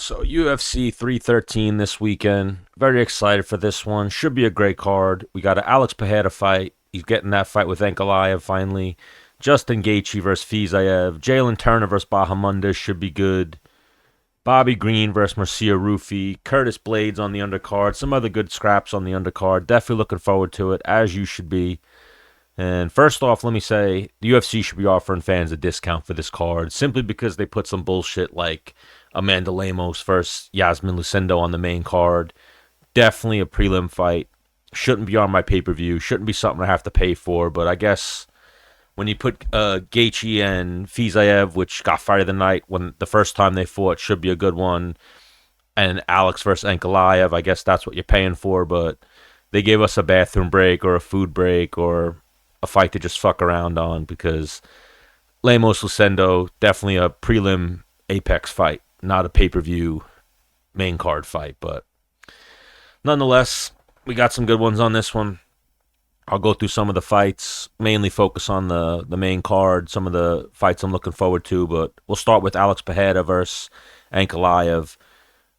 So UFC 313 this weekend. Very excited for this one. Should be a great card. We got an Alex Pereira fight. He's getting that fight with Ankalaev finally. Justin Gaethje versus Fiziev. Jalen Turner versus Bahamondes should be good. Bobby Green versus Marcia Rufi. Curtis Blades on the undercard. Some other good scraps on the undercard. Definitely looking forward to it, as you should be. And first off, let me say the UFC should be offering fans a discount for this card simply because they put some bullshit like Amanda Lemos versus Yasmin Lucindo on the main card. Definitely a prelim fight. Shouldn't be on my pay-per-view. Shouldn't be something I have to pay for. But I guess when you put Gaethje and Fiziev, which got fight of the night when the first time they fought, should be a good one. And Alex versus Ankalaev, I guess that's what you're paying for. But they gave us a bathroom break or a food break or a fight to just fuck around on because Lemos Lucindo, definitely a prelim Apex fight, not a pay-per-view main card fight. But nonetheless, we got some good ones on this one. I'll go through some of the fights, mainly focus on the main card, some of the fights I'm looking forward to, but we'll start with Alex Pereira versus Ankalaev.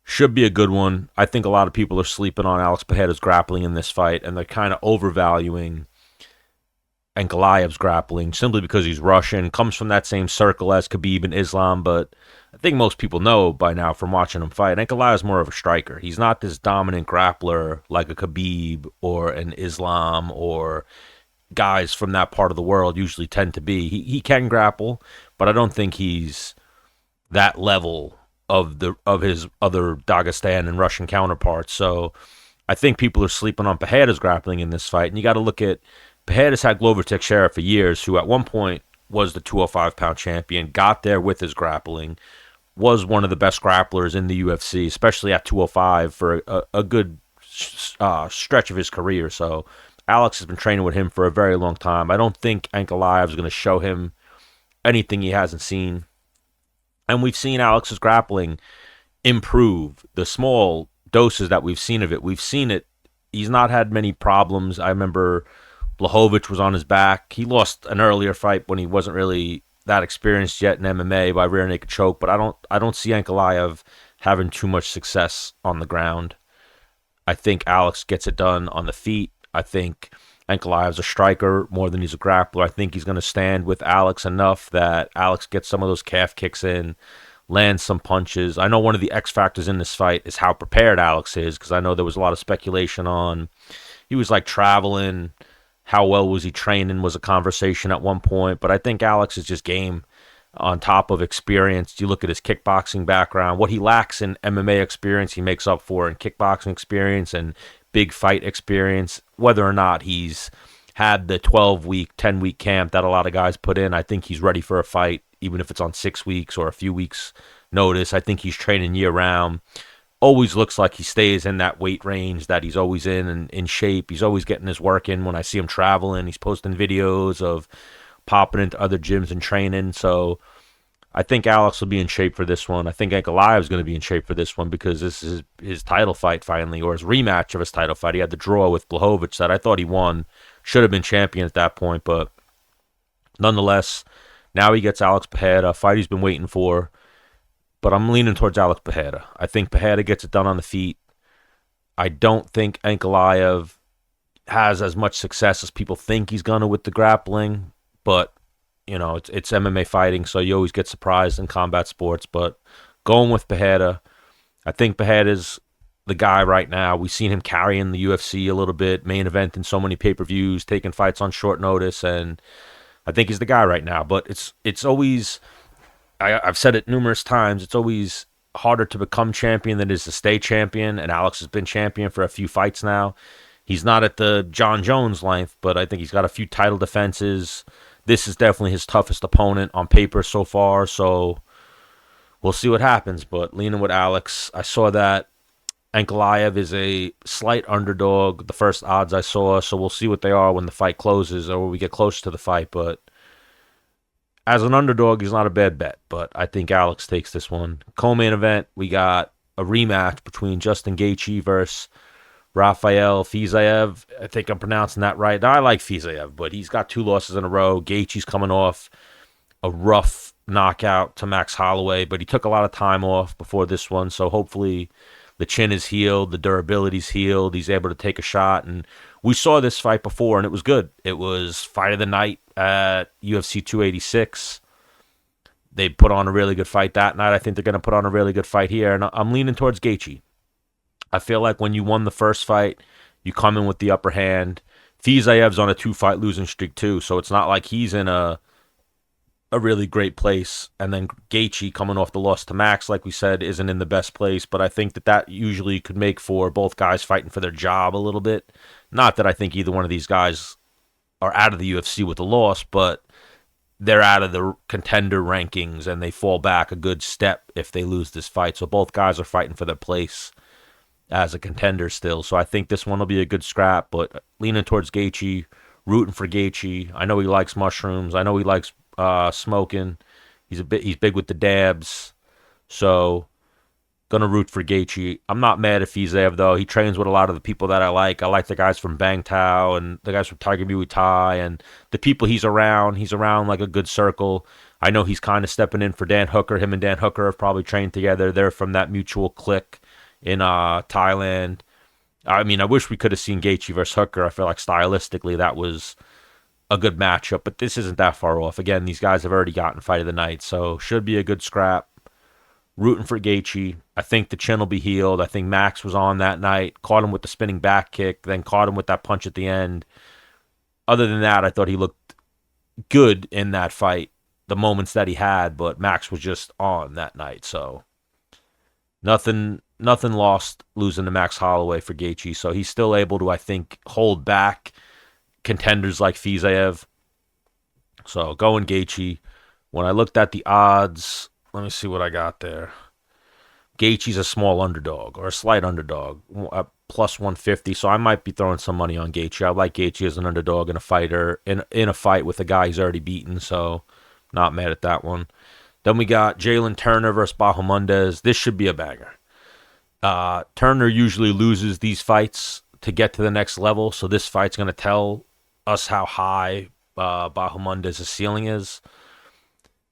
Should be a good one. I think a lot of people are sleeping on Alex Pereira's grappling in this fight, and they're kind of overvaluing Ankalaev's grappling simply because he's Russian, comes from that same circle as Khabib and Islam, but I think most people know by now from watching him fight, Ankalaev's more of a striker. He's not this dominant grappler like a Khabib or an Islam or guys from that part of the world usually tend to be. He can grapple, but I don't think he's that level of his other Dagestan and Russian counterparts. So I think people are sleeping on Pereira's grappling in this fight, and you got to look at Pereira's had Glover Teixeira for years, who at one point was the 205-pound champion, got there with his grappling, was one of the best grapplers in the UFC, especially at 205 for a good stretch of his career. So Alex has been training with him for a very long time. I don't think Ankalaev is going to show him anything he hasn't seen. And we've seen Alex's grappling improve. The small doses that we've seen of it, we've seen it. He's not had many problems. I remember Blachowicz was on his back. He lost an earlier fight when he wasn't really that experienced yet in MMA by rear naked choke, but I don't see Ankalaev having too much success on the ground. I think Alex gets it done on the feet. I think Ankalaev's a striker more than he's a grappler. I think he's going to stand with Alex enough that Alex gets some of those calf kicks in, lands some punches. I know one of the X factors in this fight is how prepared Alex is, because I know there was a lot of speculation on he was like traveling. How well was he training was a conversation at one point, but I think Alex is just game on top of experience. You look at his kickboxing background, what he lacks in MMA experience, he makes up for in kickboxing experience and big fight experience. Whether or not he's had the 12-week, 10-week camp that a lot of guys put in, I think he's ready for a fight, even if it's on 6 weeks or a few weeks notice. I think he's training year-round. Always looks like he stays in that weight range that he's always in and in shape. He's always getting his work in. When I see him traveling, he's posting videos of popping into other gyms and training. So I think Alex will be in shape for this one. I think Ankalaev is going to be in shape for this one because this is his title fight finally, or his rematch of his title fight. He had the draw with Blachowicz that I thought he won. Should have been champion at that point, but nonetheless, now he gets Alex Pereira, a fight he's been waiting for. But I'm leaning towards Alex Pereira. I think Pereira gets it done on the feet. I don't think Ankalaev has as much success as people think he's gonna with the grappling. But, you know, it's MMA fighting, so you always get surprised in combat sports. But going with Pereira, I think Pereira's the guy right now. We've seen him carrying the UFC a little bit, main event in so many pay-per-views, taking fights on short notice, and I think he's the guy right now. But it's always... I've said it numerous times, it's always harder to become champion than it is to stay champion, and Alex has been champion for a few fights now. He's not at the John Jones length, but I think he's got a few title defenses. This is definitely his toughest opponent on paper so far, so we'll see what happens, but leaning with Alex. I saw that Ankalaev is a slight underdog, the first odds I saw, so we'll see what they are when the fight closes or when we get closer to the fight, but as an underdog, he's not a bad bet, but I think Alex takes this one. Co-main event, we got a rematch between Justin Gaethje versus Rafael Fiziev. I think I'm pronouncing that right. I like Fiziev, but he's got 2 losses in a row. Gaethje's coming off a rough knockout to Max Holloway, but he took a lot of time off before this one, so hopefully the chin is healed, the durability's healed, he's able to take a shot, and we saw this fight before, and it was good. It was fight of the night at UFC 286. They put on a really good fight that night. I think they're going to put on a really good fight here, and I'm leaning towards Gaethje. I feel like when you won the first fight, you come in with the upper hand. Fiziev's on a 2-fight losing streak too, so it's not like he's in a really great place. And then Gaethje, coming off the loss to Max, like we said, isn't in the best place. But I think that usually could make for both guys fighting for their job a little bit. Not that I think either one of these guys are out of the UFC with a loss, but they're out of the contender rankings and they fall back a good step if they lose this fight. So both guys are fighting for their place as a contender still. So I think this one will be a good scrap, but leaning towards Gaethje, rooting for Gaethje. I know he likes mushrooms. I know he likes smoking. He's big with the dabs. So gonna root for Gaethje. I'm not mad at Fiziev though. He trains with a lot of the people that I like. I like the guys from Bang Tao and the guys from Tiger Muay Thai and the people he's around. He's around like a good circle. I know he's kind of stepping in for Dan Hooker. Him and Dan Hooker have probably trained together. They're from that mutual clique in Thailand. I mean, I wish we could have seen Gaethje versus Hooker. I feel like stylistically that was a good matchup, but this isn't that far off. Again, these guys have already gotten fight of the night, so should be a good scrap. Rooting for Gaethje. I think the chin will be healed. I think Max was on that night, caught him with the spinning back kick, then caught him with that punch at the end. Other than that, I thought he looked good in that fight, the moments that he had, but Max was just on that night, so nothing lost losing to Max Holloway for Gaethje, so he's still able to, I think, hold back contenders like Fiziev. So going Gaethje. When I looked at the odds, let me see what I got there. Gaethje's a small underdog or a slight underdog, plus 150. So I might be throwing some money on Gaethje. I like Gaethje as an underdog in a fighter in a fight with a guy he's already beaten. So not mad at that one. Then we got Jalen Turner versus Bahamondes. This should be a banger. Turner usually loses these fights to get to the next level, so this fight's going to tell us how high Bahamondes' ceiling is.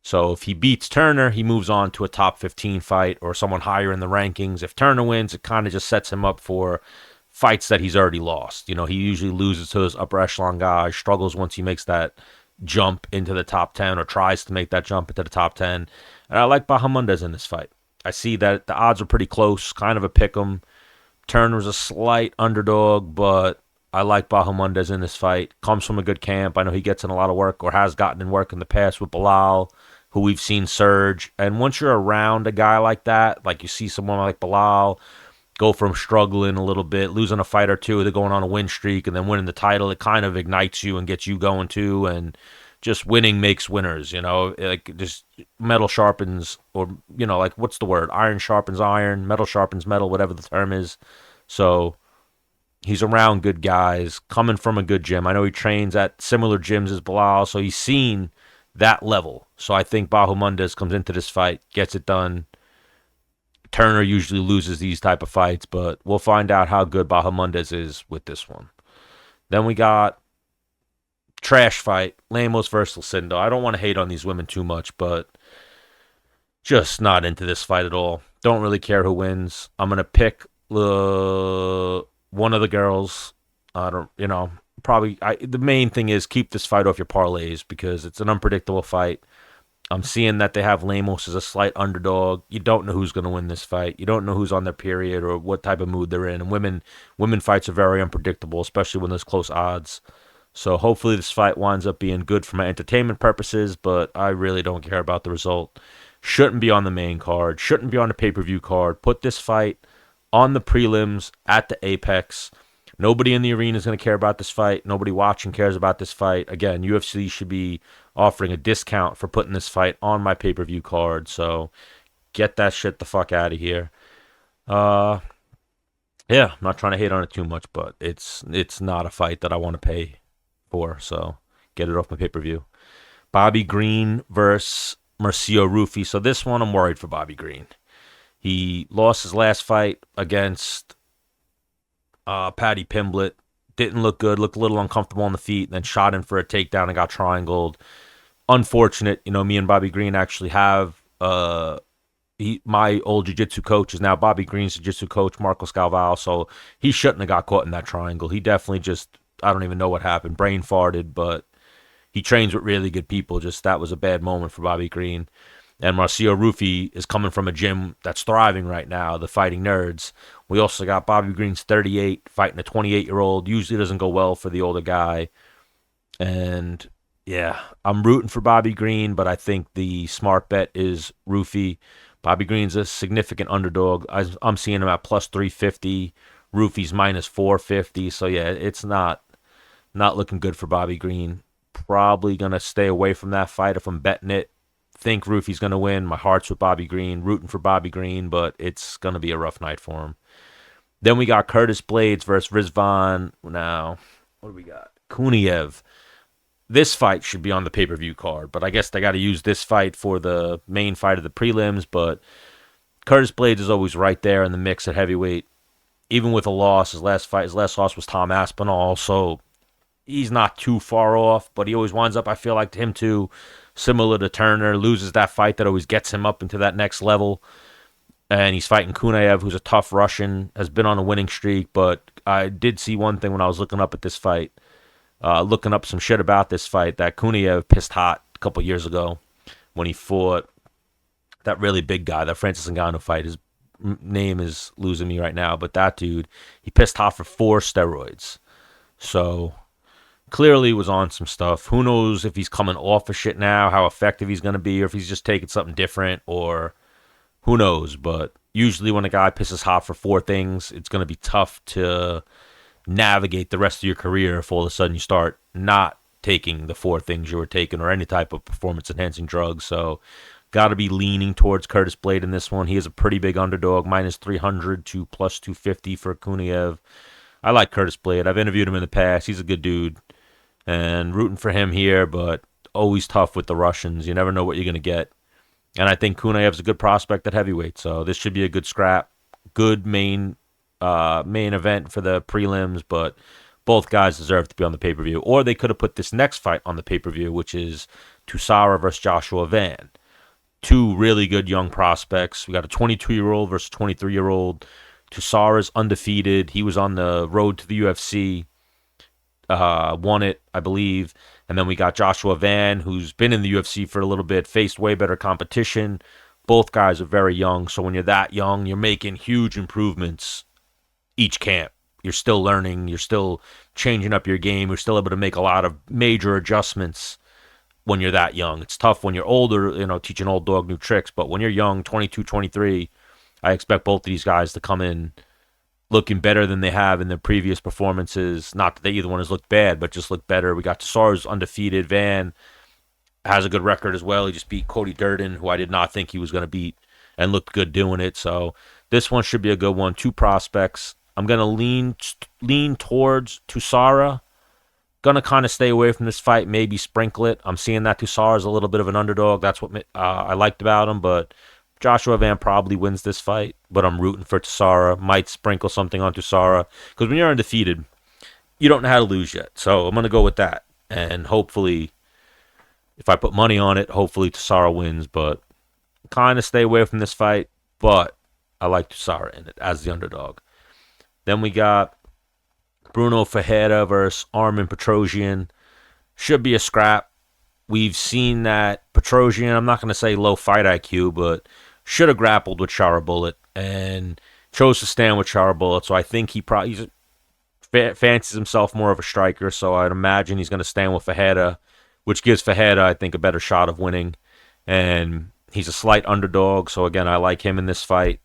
So if he beats Turner, he moves on to a top 15 fight or someone higher in the rankings. If Turner wins, it kind of just sets him up for fights that he's already lost. You know, he usually loses to his upper echelon guys, struggles once he makes that jump into the top 10 or tries to make that jump into the top 10. And I like Bahamondes in this fight. I see that the odds are pretty close, kind of a pick 'em. Turner's a slight underdog, but I like Bahamondes in this fight. Comes from a good camp. I know he gets in a lot of work or has gotten in work in the past with Bilal, who we've seen surge. And once you're around a guy like that, like you see someone like Bilal go from struggling a little bit, losing a fight or two, to going on a win streak and then winning the title, it kind of ignites you and gets you going too. And just winning makes winners, you know, like just metal sharpens, or, you know, like what's the word? Iron sharpens iron, metal sharpens metal, whatever the term is. So he's around good guys, coming from a good gym. I know he trains at similar gyms as Bilal, so he's seen that level. So I think Bahamondes comes into this fight, gets it done. Turner usually loses these type of fights, but we'll find out how good Bahamondes is with this one. Then we got trash fight, Lemos versus Lucinda. I don't want to hate on these women too much, but just not into this fight at all. Don't really care who wins. I'm going to pick one of the girls. I don't, you know, probably the main thing is keep this fight off your parlays because it's an unpredictable fight. I'm seeing that they have Lemos as a slight underdog. You don't know who's going to win this fight. You don't know who's on their period or what type of mood they're in. And women fights are very unpredictable, especially when there's close odds. So hopefully this fight winds up being good for my entertainment purposes, but I really don't care about the result. Shouldn't be on the main card. Shouldn't be on the pay-per-view card. Put this fight on the prelims at the Apex. Nobody in the arena is going to care about this fight. Nobody watching cares about this fight. Again, UFC should be offering a discount for putting this fight on my pay-per-view card. So get that shit the fuck out of here. Yeah, I'm not trying to hate on it too much, but it's not a fight that I want to pay for. So get it off my pay-per-view. Bobby Green versus Marcio Rufy. So this one, I'm worried for Bobby Green. He lost his last fight against Paddy Pimblett. Didn't look good. Looked a little uncomfortable on the feet. Then shot in for a takedown and got triangled. unfortunate. Me and Bobby Green actually have my old jiu-jitsu coach is now Bobby Green's jiu-jitsu coach, Marco Scalval, so he shouldn't have got caught in that triangle. He definitely just, I don't even know what happened, brain farted, but he trains with really good people. Just that was a bad moment for Bobby Green. And Marcio Rufi is coming from a gym that's thriving right now, the Fighting Nerds. We also got Bobby Green's 38, fighting a 28-year-old. Usually doesn't go well for the older guy. And yeah, I'm rooting for Bobby Green, but I think the smart bet is Rufi. Bobby Green's a significant underdog. I'm seeing him at plus 350. Rufi's minus 450. So yeah, it's not looking good for Bobby Green. Probably gonna stay away from that fight if I'm betting it. Think Rufi's gonna win. My heart's with Bobby Green, rooting for Bobby Green, but it's gonna be a rough night for him. Then we got Curtis Blades versus Rizvan. Now, what do we got? Kuniev. This fight should be on the pay-per-view card, but I guess they got to use this fight for the main fight of the prelims. But Curtis Blades is always right there in the mix at heavyweight. Even with a loss, his last loss was Tom Aspinall, so he's not too far off, but he always winds up, I feel like, to him too, similar to Turner, loses that fight that always gets him up into that next level. And he's fighting Kuniev, who's a tough Russian, has been on a winning streak, but I did see one thing when I was looking up at this fight. Looking up some shit about this fight, that Kuniev pissed hot a couple years ago when he fought that really big guy, that Francis Ngannou fight. His name is losing me right now, but that dude, he pissed hot for 4 steroids. So clearly was on some stuff. Who knows if he's coming off of shit now, how effective he's going to be, or if he's just taking something different, or who knows. But usually when a guy pisses hot for 4 things, it's going to be tough to navigate the rest of your career if all of a sudden you start not taking the 4 things you were taking or any type of performance enhancing drugs. So got to be leaning towards Curtis Blade in this one. He is a pretty big underdog, minus 300 to plus 250 for Kuniev. I like Curtis Blade. I've interviewed him in the past. He's a good dude, and rooting for him here, but always tough with the Russians. You never know what you're going to get. And I think Kuniev's a good prospect at heavyweight, so this should be a good scrap. Good main event for the prelims, but both guys deserve to be on the pay-per-view. Or they could have put this next fight on the pay-per-view, which is Tusara versus Joshua Van. 2 really good young prospects. We got a 22-year-old versus 23-year-old. Tusara's undefeated. He was on the road to the UFC. Won it, I believe. And then we got Joshua Van, who's been in the UFC for a little bit, faced way better competition. Both guys are very young, so when you're that young, you're making huge improvements each camp. You're still learning. You're still changing up your game. You're still able to make a lot of major adjustments when you're that young. It's tough when you're older, teaching old dog new tricks. But when you're young, 22, 23, I expect both of these guys to come in looking better than they have in their previous performances. Not that either one has looked bad, but just look better. We got Tsar's undefeated. Van has a good record as well. He just beat Cody Durden, who I did not think he was going to beat, and looked good doing it. So this one should be a good one. 2 prospects. I'm going to lean towards Tusara. Going to kind of stay away from this fight, maybe sprinkle it. I'm seeing that Tusara's a little bit of an underdog. That's what I liked about him, but Joshua Van probably wins this fight, but I'm rooting for Tusara. Might sprinkle something on Tusara, because when you're undefeated, you don't know how to lose yet. So I'm going to go with that, and hopefully, if I put money on it, hopefully Tusara wins, but kind of stay away from this fight, but I like Tusara in it as the underdog. Then we got Bruno Ferreira versus Armen Petrosyan. Should be a scrap. We've seen that Petrosyan, I'm not going to say low fight IQ, but should have grappled with Bullet and chose to stand with Bullet. So I think he probably fancies himself more of a striker. So I'd imagine he's going to stand with Ferreira, which gives Ferreira, I think, a better shot of winning. And he's a slight underdog. So again, I like him in this fight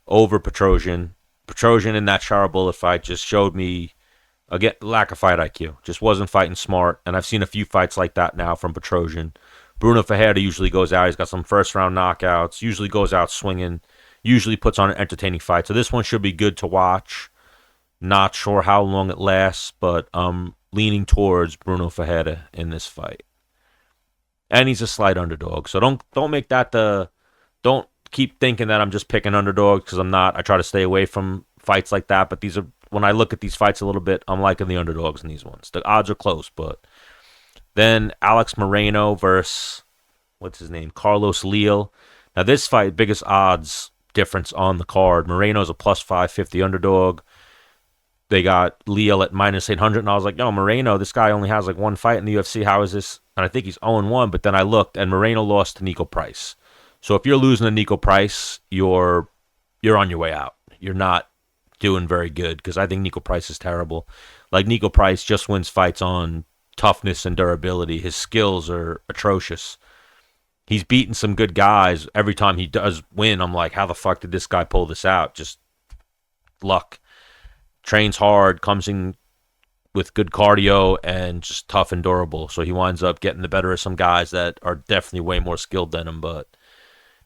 over Petrosyan. Petrosyan in that Bullet fight just showed me, again, lack of fight IQ. Just wasn't fighting smart. And I've seen a few fights like that now from Petrosyan. Bruno Ferreira usually goes out. He's got some first-round knockouts. Usually goes out swinging. Usually puts on an entertaining fight. So this one should be good to watch. Not sure how long it lasts, but I'm leaning towards Bruno Ferreira in this fight. And he's a slight underdog. So don't make that don't keep thinking that I'm just picking underdogs, because I'm not. I try to stay away from fights like that, but these are, when I look at these fights a little bit, I'm liking the underdogs in these ones. The odds are close, but Then Alex Moreno versus, what's his name, Carlos Leal. Now this fight, biggest odds difference on the card. Moreno's a plus 550 underdog. They got Leal at minus 800, and I was like, yo, Moreno, this guy only has like one fight in the UFC. How is this? And I think he's 0-1, but then I looked, and Moreno lost to Nico Price. So if you're losing to Nico Price, you're on your way out. You're not doing very good, because I think Nico Price is terrible. Like, Nico Price just wins fights on toughness and durability. His skills are atrocious. He's beaten some good guys. Every time he does win, I'm like, how the fuck did this guy pull this out? Just luck. Trains hard, comes in with good cardio, and just tough and durable. So he winds up getting the better of some guys that are definitely way more skilled than him. But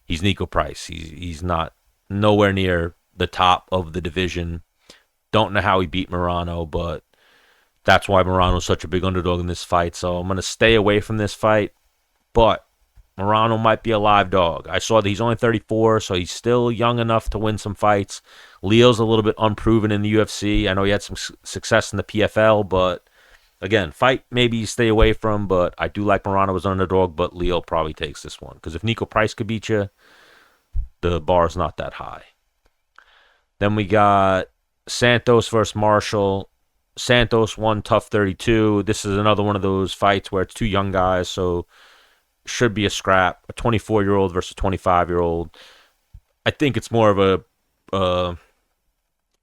he's Nico Price. He's not nowhere near the top of the division. Don't know how he beat Morano, but that's why Morano's such a big underdog in this fight. So I'm going to stay away from this fight. But Morano might be a live dog. I saw that he's only 34, so he's still young enough to win some fights. Leo's a little bit unproven in the UFC. I know he had some success in the PFL, but again, fight maybe you stay away from, but I do like Morano as an underdog, but Leo probably takes this one. Because if Nico Price could beat you, the bar's not that high. Then we got Santos versus Marshall. Santos won tough 32. This is another one of those fights where it's two young guys, so should be a scrap. A 24-year-old versus a 25-year-old. I think it's more of a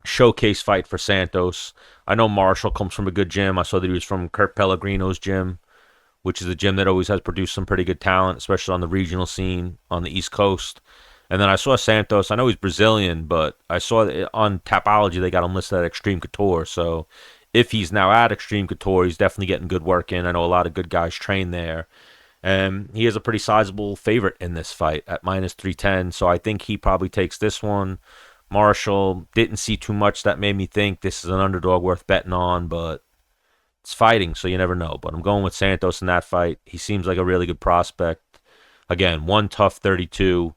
showcase fight for Santos. I know Marshall comes from a good gym. I saw that he was from Kurt Pellegrino's gym, which is a gym that always has produced some pretty good talent, especially on the regional scene on the East Coast. And then I saw Santos. I know he's Brazilian, but I saw that on Tapology they got him listed at Extreme Couture. So if he's now at Extreme Couture, he's definitely getting good work in. I know a lot of good guys train there. And he is a pretty sizable favorite in this fight at minus 310. So I think he probably takes this one. Marshall, didn't see too much that made me think this is an underdog worth betting on, but it's fighting, so you never know. But I'm going with Santos in that fight. He seems like a really good prospect. Again, one tough 32.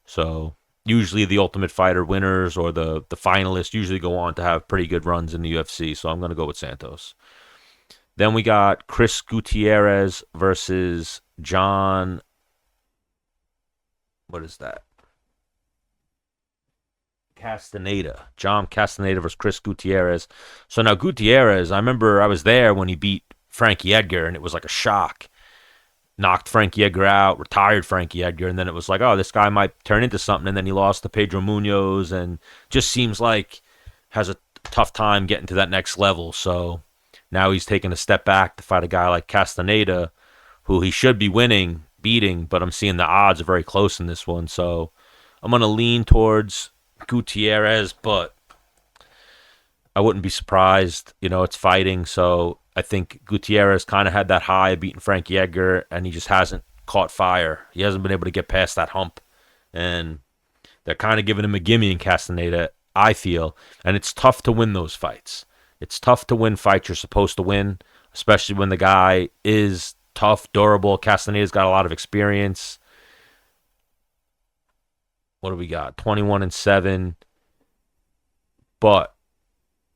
So usually the Ultimate Fighter winners or the finalists usually go on to have pretty good runs in the UFC. So I'm going to go with Santos. Then we got Chris Gutierrez versus John. What is that? Castaneda. John Castaneda versus Chris Gutierrez. So now Gutierrez, I remember I was there when he beat Frankie Edgar, and it was like a shock. Knocked Frankie Edgar out, retired Frankie Edgar, and then it was like, oh, this guy might turn into something. And then he lost to Pedro Munoz, and just seems like has a tough time getting to that next level. So now he's taking a step back to fight a guy like Castaneda, who he should be beating, but I'm seeing the odds are very close in this one. So I'm going to lean towards Gutierrez, but I wouldn't be surprised. You know, it's fighting, so I think Gutierrez kind of had that high of beating Frankie Edgar, and he just hasn't caught fire. He hasn't been able to get past that hump, and they're kind of giving him a gimme in Castaneda, I feel, and it's tough to win those fights. It's tough to win fights you're supposed to win, especially when the guy is tough, durable. Castaneda's got a lot of experience. What do we got? 21-7. But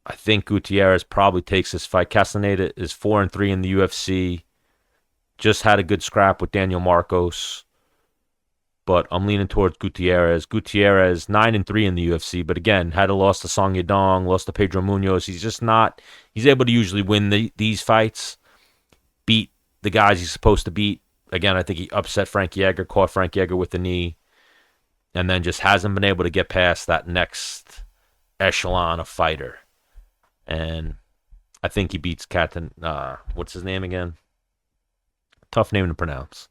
I think Gutierrez probably takes this fight. Castaneda is 4-3 in the UFC. Just had a good scrap with Daniel Marcos. But I'm leaning towards Gutierrez. Gutierrez, 9-3 in the UFC. But again, had a loss to Song Yadong, lost to Pedro Munoz. He's just not... He's able to usually win these fights. Beat the guys he's supposed to beat. Again, I think he upset Frankie Edgar, caught Frankie Edgar with the knee. And then just hasn't been able to get past that next echelon of fighter. And I think he beats what's his name again? Tough name to pronounce.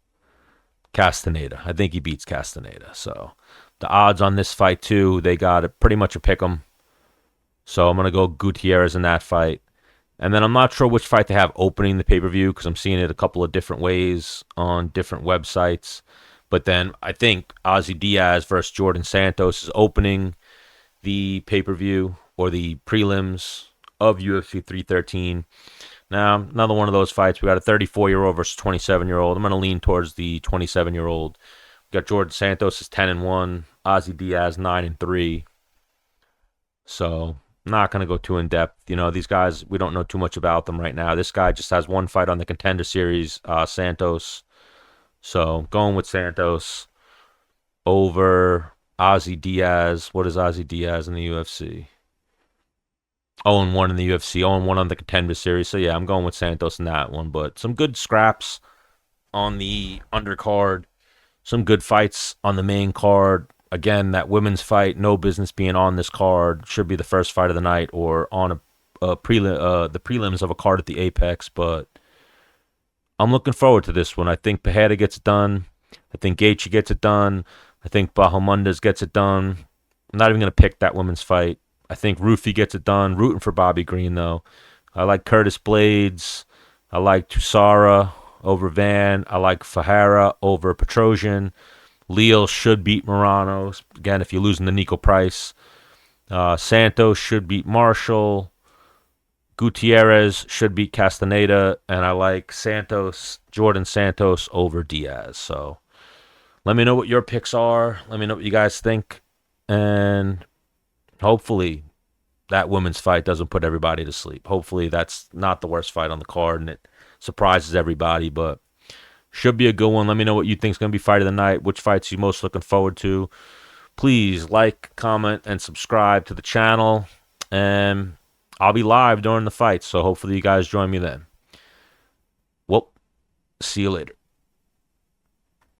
Castaneda. I think he beats Castaneda. So the odds on this fight too, they got pretty much a pick 'em. So I'm going to go Gutierrez in that fight. And then I'm not sure which fight they have opening the pay-per-view because I'm seeing it a couple of different ways on different websites. But then I think Ozzy Diaz versus Jordan Santos is opening the pay-per-view or the prelims of UFC 313. Now, another one of those fights. We got a 34-year-old versus 27-year-old. I'm going to lean towards the 27-year-old. We got Jordan Santos is 10-1. Ozzy Diaz 9-3. So Not going to go too in depth. These guys, we don't know too much about them right now. This guy just has one fight on the Contender Series, Santos. So going with Santos over Ozzy Diaz. What is Ozzy Diaz in the UFC? 0-1 in the UFC, 0-1 on the Contender Series. So yeah, I'm going with Santos in that one. But some good scraps on the undercard. Some good fights on the main card. Again, that women's fight, no business being on this card. Should be the first fight of the night or on the prelims of a card at the Apex. But I'm looking forward to this one. I think Pereira gets it done. I think Gaethje gets it done. I think Bahamondes gets it done. I'm not even going to pick that women's fight. I think Rufy gets it done. Rooting for Bobby Green, though. I like Curtis Blades. I like Tusara over Van. I like Fajera over Petrosian. Leal should beat Morano. Again, if you're losing to Nico Price. Santos should beat Marshall. Gutierrez should beat Castaneda. And I like Jordan Santos over Diaz. So let me know what your picks are. Let me know what you guys think. And hopefully that women's fight doesn't put everybody to sleep. Hopefully that's not the worst fight on the card and it surprises everybody. But should be a good one. Let me know what you think is going to be fight of the night. Which fights you most looking forward to. Please like, comment, and subscribe to the channel. And I'll be live during the fight, so hopefully you guys join me then. Well, see you later.